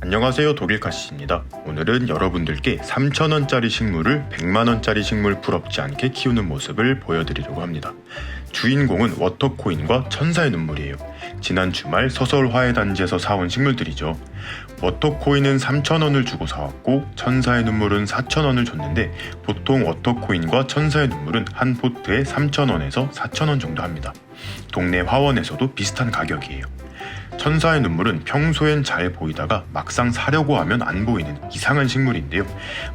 안녕하세요, 독일카시입니다. 오늘은 여러분들께 3,000원짜리 식물을 100만원짜리 식물 부럽지 않게 키우는 모습을 보여드리려고 합니다. 주인공은 워터코인과 천사의 눈물이에요. 지난 주말 서서울 화훼단지에서 사온 식물들이죠. 워터코인은 3,000원을 주고 사왔고 천사의 눈물은 4,000원을 줬는데 보통 워터코인과 천사의 눈물은 한 포트에 3,000원에서 4,000원 정도 합니다. 동네 화원에서도 비슷한 가격이에요. 천사의 눈물은 평소엔 잘 보이다가 막상 사려고 하면 안 보이는 이상한 식물인데요.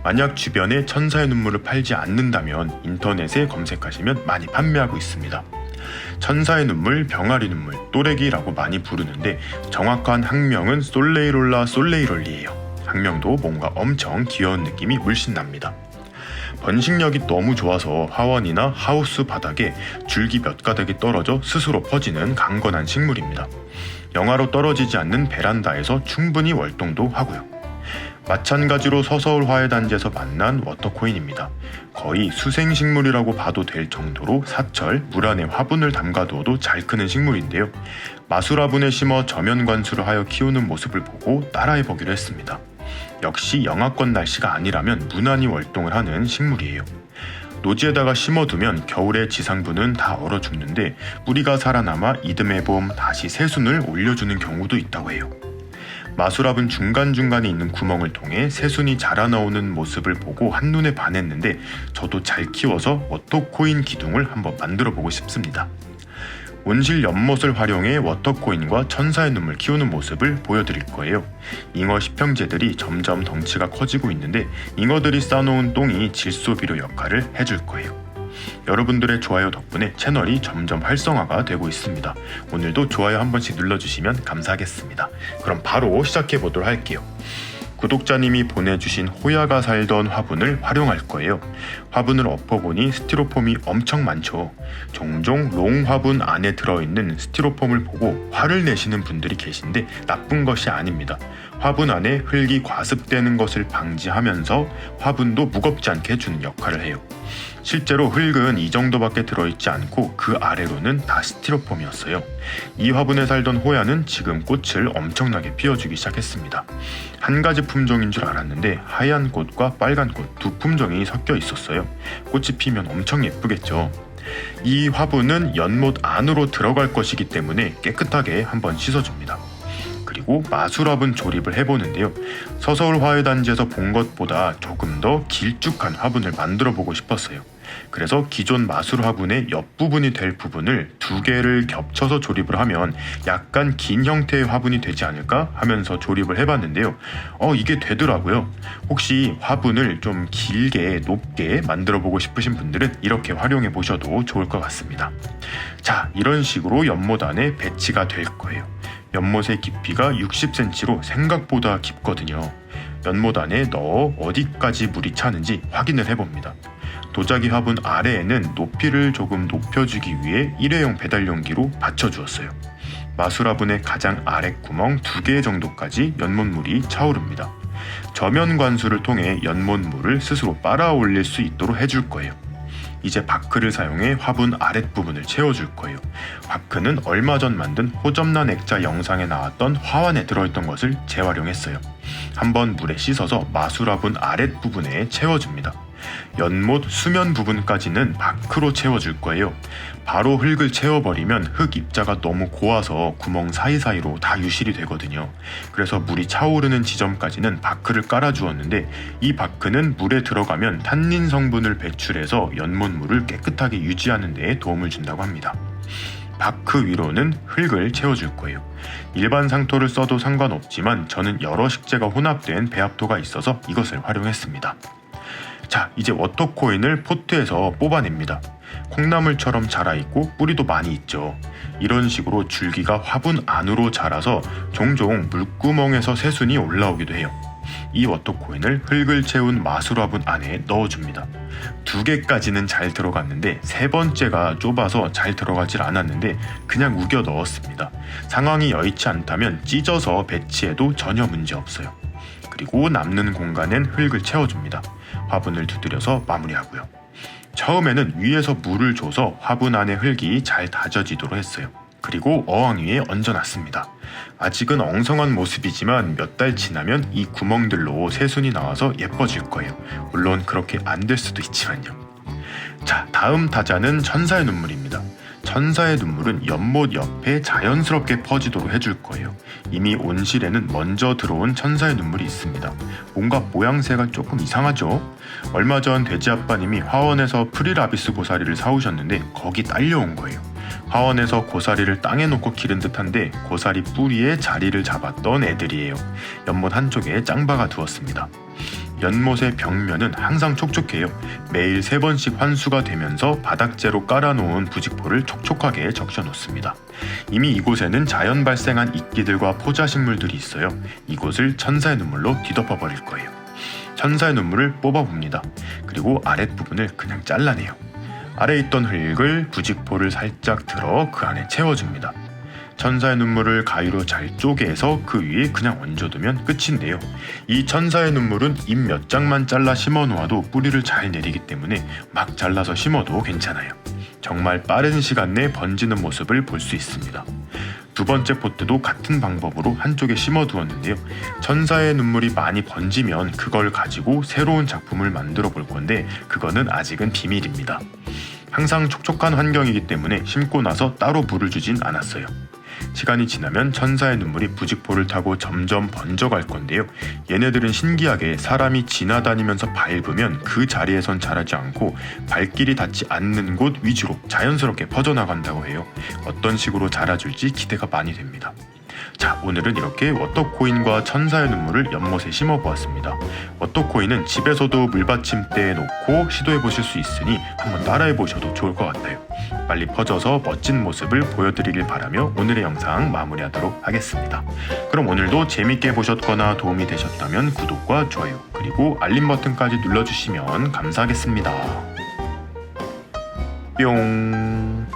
만약 주변에 천사의 눈물을 팔지 않는다면 인터넷에 검색하시면 많이 판매하고 있습니다. 천사의 눈물, 병아리 눈물, 또래기라고 많이 부르는데 정확한 학명은 솔레이롤라 솔레이롤리예요. 학명도 뭔가 엄청 귀여운 느낌이 물씬 납니다. 번식력이 너무 좋아서 화원이나 하우스 바닥에 줄기 몇 가닥이 떨어져 스스로 퍼지는 강건한 식물입니다. 영하로 떨어지지 않는 베란다에서 충분히 월동도 하고요. 마찬가지로 서서울 화훼단지에서 만난 워터코인입니다. 거의 수생식물이라고 봐도 될 정도로 사철, 물 안에 화분을 담가두어도 잘 크는 식물인데요. 마술 화분에 심어 저면 관수를 하여 키우는 모습을 보고 따라해보기로 했습니다. 역시 영하권 날씨가 아니라면 무난히 월동을 하는 식물이에요. 노지에다가 심어두면 겨울에 지상부는 다 얼어 죽는데 뿌리가 살아남아 이듬해 봄 다시 새순을 올려주는 경우도 있다고 해요. 마술합은 중간중간에 있는 구멍을 통해 새순이 자라나오는 모습을 보고 한눈에 반했는데 저도 잘 키워서 워터코인 기둥을 한번 만들어보고 싶습니다. 온실 연못을 활용해 워터코인과 천사의 눈물 키우는 모습을 보여드릴 거예요. 잉어 시평제들이 점점 덩치가 커지고 있는데 잉어들이 싸놓은 똥이 질소비료 역할을 해줄 거예요. 여러분들의 좋아요 덕분에 채널이 점점 활성화가 되고 있습니다. 오늘도 좋아요 한 번씩 눌러주시면 감사하겠습니다. 그럼 바로 시작해보도록 할게요. 구독자님이 보내주신 호야가 살던 화분을 활용할 거예요. 화분을 엎어보니 스티로폼이 엄청 많죠. 종종 롱 화분 안에 들어있는 스티로폼을 보고 화를 내시는 분들이 계신데 나쁜 것이 아닙니다. 화분 안에 흙이 과습되는 것을 방지하면서 화분도 무겁지 않게 해주는 역할을 해요. 실제로 흙은 이 정도밖에 들어있지 않고 그 아래로는 다 스티로폼이었어요. 이 화분에 살던 호야는 지금 꽃을 엄청나게 피워주기 시작했습니다. 한 가지 품종인 줄 알았는데 하얀 꽃과 빨간 꽃 두 품종이 섞여 있었어요. 꽃이 피면 엄청 예쁘겠죠. 이 화분은 연못 안으로 들어갈 것이기 때문에 깨끗하게 한번 씻어줍니다. 그리고 마술화분 조립을 해보는데요. 서서울 화훼단지에서 본 것보다 조금 더 길쭉한 화분을 만들어 보고 싶었어요. 그래서 기존 마술 화분의 옆부분이 될 부분을 두 개를 겹쳐서 조립을 하면 약간 긴 형태의 화분이 되지 않을까 하면서 조립을 해봤는데요. 이게 되더라고요. 혹시 화분을 좀 길게 높게 만들어 보고 싶으신 분들은 이렇게 활용해 보셔도 좋을 것 같습니다. 자, 이런 식으로 연못 안에 배치가 될 거예요. 연못의 깊이가 60cm로 생각보다 깊거든요. 연못 안에 넣어 어디까지 물이 차는지 확인을 해봅니다. 도자기 화분 아래에는 높이를 조금 높여주기 위해 일회용 배달용기로 받쳐주었어요. 마술 화분의 가장 아래 구멍 2개 정도까지 연못물이 차오릅니다. 저면 관수를 통해 연못물을 스스로 빨아 올릴 수 있도록 해줄 거예요. 이제 바크를 사용해 화분 아랫부분을 채워줄 거예요. 바크는 얼마 전 만든 호접란 액자 영상에 나왔던 화환에 들어있던 것을 재활용했어요. 한번 물에 씻어서 마술 화분 아랫부분에 채워줍니다. 연못 수면 부분까지는 바크로 채워줄 거예요. 바로 흙을 채워버리면 흙 입자가 너무 고와서 구멍 사이사이로 다 유실이 되거든요. 그래서 물이 차오르는 지점까지는 바크를 깔아주었는데 이 바크는 물에 들어가면 탄닌 성분을 배출해서 연못물을 깨끗하게 유지하는 데 도움을 준다고 합니다. 바크 위로는 흙을 채워줄 거예요. 일반 상토를 써도 상관없지만 저는 여러 식재가 혼합된 배합토가 있어서 이것을 활용했습니다. 자, 이제 워터코인을 포트에서 뽑아냅니다. 콩나물처럼 자라있고 뿌리도 많이 있죠. 이런 식으로 줄기가 화분 안으로 자라서 종종 물구멍에서 새순이 올라오기도 해요. 이 워터코인을 흙을 채운 마술 화분 안에 넣어줍니다. 2개까지는 잘 들어갔는데 3번째가 좁아서 잘 들어가질 않았는데 그냥 우겨 넣었습니다. 상황이 여의치 않다면 찢어서 배치해도 전혀 문제 없어요. 그리고 남는 공간엔 흙을 채워줍니다. 화분을 두드려서 마무리하고요. 처음에는 위에서 물을 줘서 화분 안에 흙이 잘 다져지도록 했어요. 그리고 어항 위에 얹어놨습니다. 아직은 엉성한 모습이지만 몇 달 지나면 이 구멍들로 새순이 나와서 예뻐질 거예요. 물론 그렇게 안 될 수도 있지만요. 자, 다음 타자는 천사의 눈물입니다. 천사의 눈물은 연못 옆에 자연스럽게 퍼지도록 해줄 거예요. 이미 온실에는 먼저 들어온 천사의 눈물이 있습니다. 뭔가 모양새가 조금 이상하죠? 얼마 전 돼지 아빠님이 화원에서 프리라비스 고사리를 사오셨는데 거기 딸려온 거예요. 화원에서 고사리를 땅에 놓고 기른 듯한데 고사리 뿌리에 자리를 잡았던 애들이에요. 연못 한쪽에 짱박아 두었습니다. 연못의 벽면은 항상 촉촉해요. 매일 3번씩 환수가 되면서 바닥재로 깔아놓은 부직포를 촉촉하게 적셔놓습니다. 이미 이곳에는 자연 발생한 이끼들과 포자식물들이 있어요. 이곳을 천사의 눈물로 뒤덮어 버릴 거예요. 천사의 눈물을 뽑아봅니다. 그리고 아랫부분을 그냥 잘라내요. 아래에 있던 흙을 부직포를 살짝 들어 그 안에 채워줍니다. 천사의 눈물을 가위로 잘 쪼개서 그 위에 그냥 얹어두면 끝인데요. 이 천사의 눈물은 잎 몇 장만 잘라 심어놓아도 뿌리를 잘 내리기 때문에 막 잘라서 심어도 괜찮아요. 정말 빠른 시간 내에 번지는 모습을 볼 수 있습니다. 두 번째 포트도 같은 방법으로 한쪽에 심어두었는데요. 천사의 눈물이 많이 번지면 그걸 가지고 새로운 작품을 만들어 볼 건데 그거는 아직은 비밀입니다. 항상 촉촉한 환경이기 때문에 심고 나서 따로 물을 주진 않았어요. 시간이 지나면 천사의 눈물이 부직포를 타고 점점 번져갈 건데요. 얘네들은 신기하게 사람이 지나다니면서 밟으면 그 자리에선 자라지 않고 발길이 닿지 않는 곳 위주로 자연스럽게 퍼져나간다고 해요. 어떤 식으로 자라줄지 기대가 많이 됩니다. 자, 오늘은 이렇게 워터코인과 천사의 눈물을 연못에 심어보았습니다. 워터코인은 집에서도 물받침대에 놓고 시도해보실 수 있으니 한번 따라해보셔도 좋을 것 같아요. 빨리 퍼져서 멋진 모습을 보여드리길 바라며 오늘의 영상 마무리하도록 하겠습니다. 그럼 오늘도 재밌게 보셨거나 도움이 되셨다면 구독과 좋아요 그리고 알림 버튼까지 눌러주시면 감사하겠습니다. 뿅.